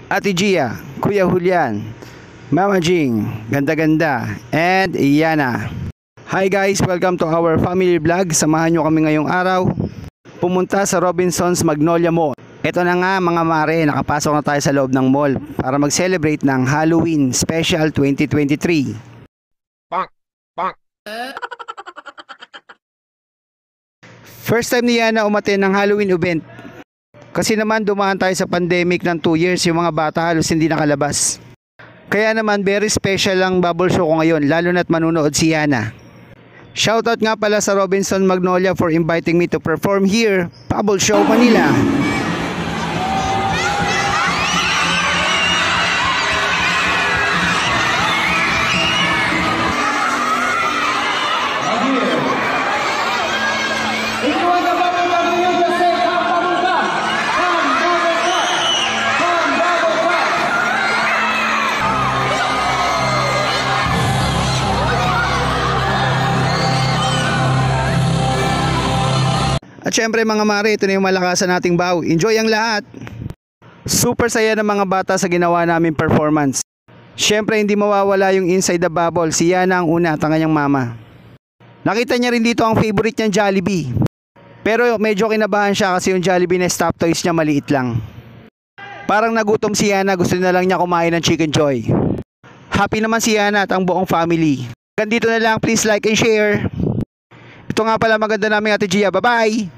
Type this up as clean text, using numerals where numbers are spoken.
Ate Gia, Kuya Julian, Mama Jing, ganda-ganda, and Yana. Hi guys, welcome to our family vlog. Samahan nyo kami ngayong araw pumunta sa Robinsons Magnolia Mall. Ito na nga mga mare, nakapasok na tayo sa loob ng mall para mag-celebrate ng Halloween Special 2023. First time ni Yana umattend ng Halloween event. Kasi naman dumaan tayo sa pandemic ng 2 years, yung mga bata halos hindi nakalabas. Kaya naman very special ang bubble show ko ngayon, lalo na't manunood si Yana. Shoutout nga pala sa Robinson Magnolia for inviting me to perform here, Bubble Show Manila. At syempre mga mare, ito na yung malakasan nating baw. Enjoy ang lahat! Super saya ng mga bata sa ginawa namin performance. Syempre hindi mawawala yung inside the bubble. Si Yana ang una at ang kanyang mama. Nakita niya rin dito ang favorite niyang Jollibee. Pero medyo kinabahan siya kasi yung Jollibee na stop toys niya maliit lang. Parang nagutom si Yana, gusto na lang niya kumain ng Chicken Joy. Happy naman si Yana at ang buong family. Hanggang dito na lang, please like and share. Ito nga pala maganda namin Ate Gia, bye bye!